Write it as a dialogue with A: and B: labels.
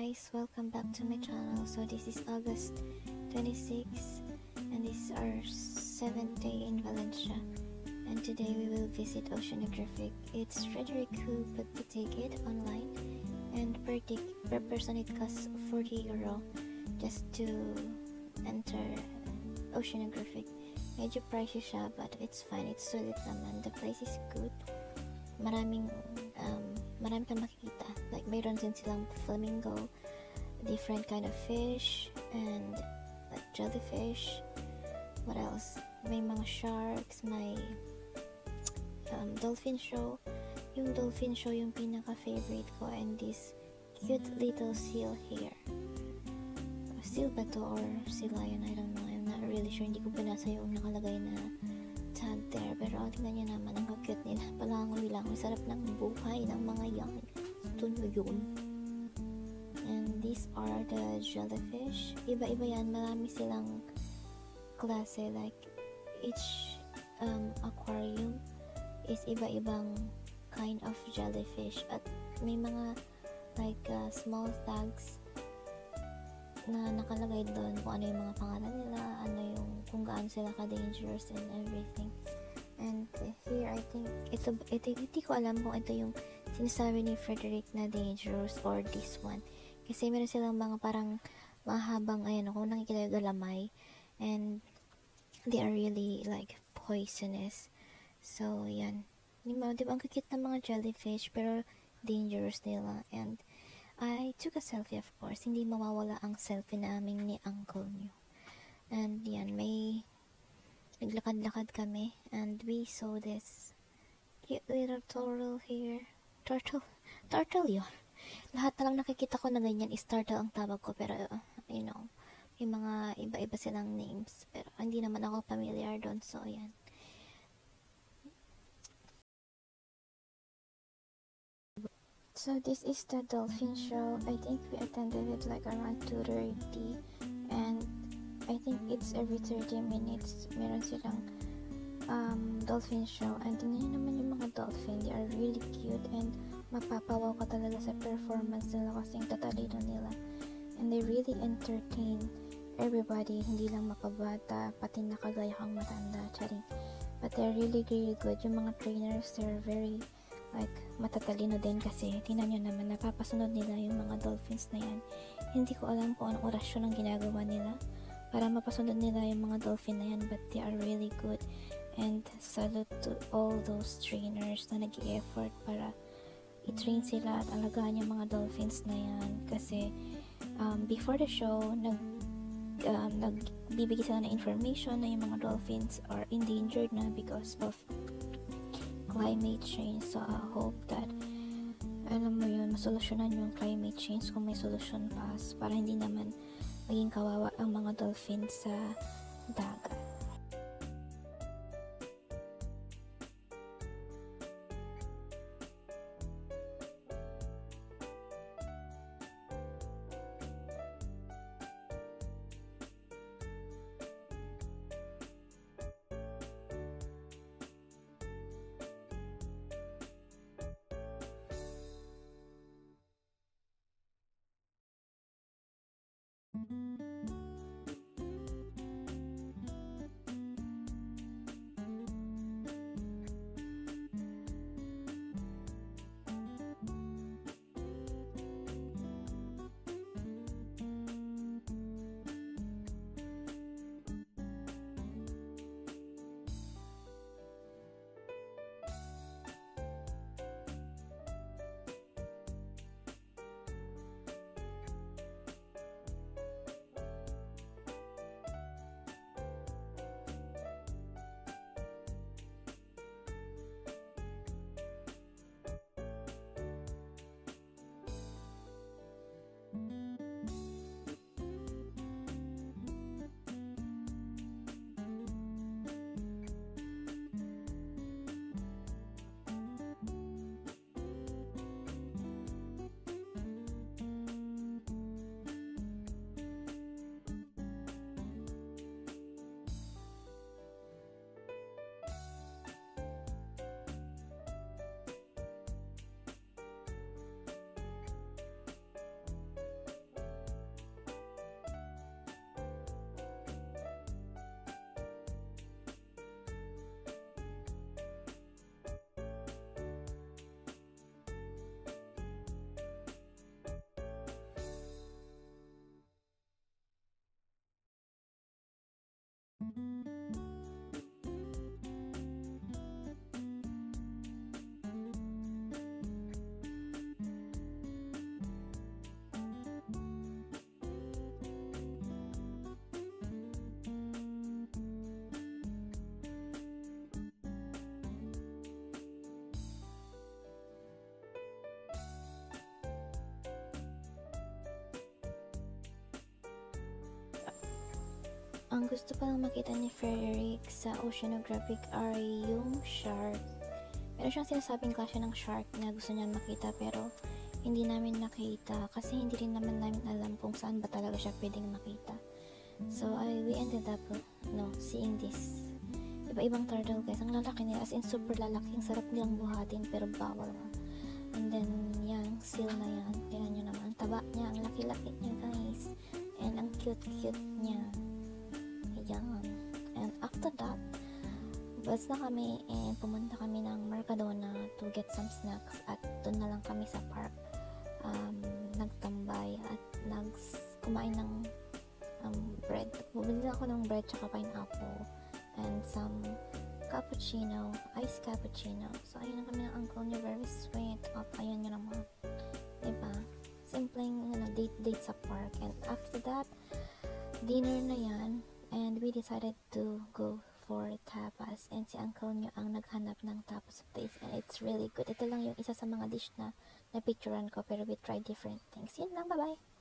A: guys, welcome back to my channel. So this is August 26th and this is our 7th day in Valencia, and today we will visit Oceanographic. It's Frederick who booked the ticket online, and per person it costs 40 euro just to enter Oceanographic. Medyo pricey siya but it's fine, it's sulit naman. The price is good. Marami kang makikita. Like, mayroon din silang flamingo, different kind of fish, and like jellyfish. What else? May mga sharks, may dolphin show. Yung dolphin show yung pinaka-favorite ko, and this cute little seal here. Seal ba to or sea lion? I don't know. I'm not really sure. Hindi ko pinasa yung nakalagay na tag there, pero tingnan nyo naman ang cute nila. Palangoy lang, masarap ng buhay ng mga yan. Gusto nyo yun. And these are the jellyfish. Iba-iba yan, marami silang klase. Like each aquarium is iba-ibang kind of jellyfish, at may mga like small tags na nakalagay doon kung ano yung mga pangalan nila, ano yung kung gaano sila ka-dangerous and everything. And here, I think ito hindi ko alam kung ito yung sinasabi ni Frederick na dangerous or this one, kasi meron silang mga parang mahabang, ayan, kung nakikita yung galamay, and they are really like poisonous. So yan, diba ang kikit ng mga jellyfish pero dangerous nila. And I took a selfie, of course. Hindi mawawala ang selfie namin ni uncle nyo. And yan, may naglakad-lakad kami, and we saw this cute little turtle here. Turtle yun. Lahat na lang nakikita ko na ganyan is turtle ang tawag ko, pero you know, may mga iba-iba silang names, pero hindi naman ako familiar doon. So yan. So this is the dolphin show. I think we attended it like around 2:30, and I think it's every 30 minutes meron silang dolphin show. And tingnan nyo naman yung mga dolphin, they are really cute, and mapapawaw ka talaga sa performance nila kasing tatalino nila, and they really entertain everybody, hindi lang makabata, pati nakagaya kang matanda, charing. But they're really good. Yung mga trainers, they're very like matatalino din, kasi tingnan nyo naman, napapasunod nila yung mga dolphins na yan. Hindi ko alam kung anong orasyon ang ginagawa nila para mapasunod nila yung mga dolphin na yan, but they are really good. And salute to all those trainers na nag-i-effort para i-train sila at alagaan yung mga dolphins na yan, kasi before the show nagbibigay sila ng information na yung mga dolphins are endangered na because of climate change. So I hope that, alam mo yun, masolusyonan yung climate change kung may solution pa, para hindi naman maging kawawa ang mga dolphins sa dagat. Ang gusto palang makita ni Frederick sa oceanographic ay yung shark. Meron siyang sinasabing klase ng shark na gusto niya makita pero hindi namin nakita kasi hindi rin naman namin alam kung saan ba talaga siya pwedeng makita. So we ended up seeing this iba-ibang turtle guys. Ang lalaki nila, as in super lalaki, ang sarap nilang buhatin pero bawal nga. And then yan, seal na yan, tingnan nyo naman, ang taba niya, ang laki-laki niya guys, and ang cute-cute niya. Ayan. And after that, bus na kami and pumunta kami ng Mercadona to get some snacks at doon na lang kami sa park nagtambay at kumain ng bread. Bumili ako ng bread tsaka pineapple and some cappuccino, iced cappuccino. So ayun na kami ng uncle niya, very sweet. At ayun nyo naman, diba? Simpleng date sa park. And after that, dinner na yan. And we decided to go for tapas. And si uncle nyo ang naghanap ng tapas place. And it's really good. Ito lang yung isa sa mga dish na picturean ko. Pero we tried different things. Yun lang, bye-bye!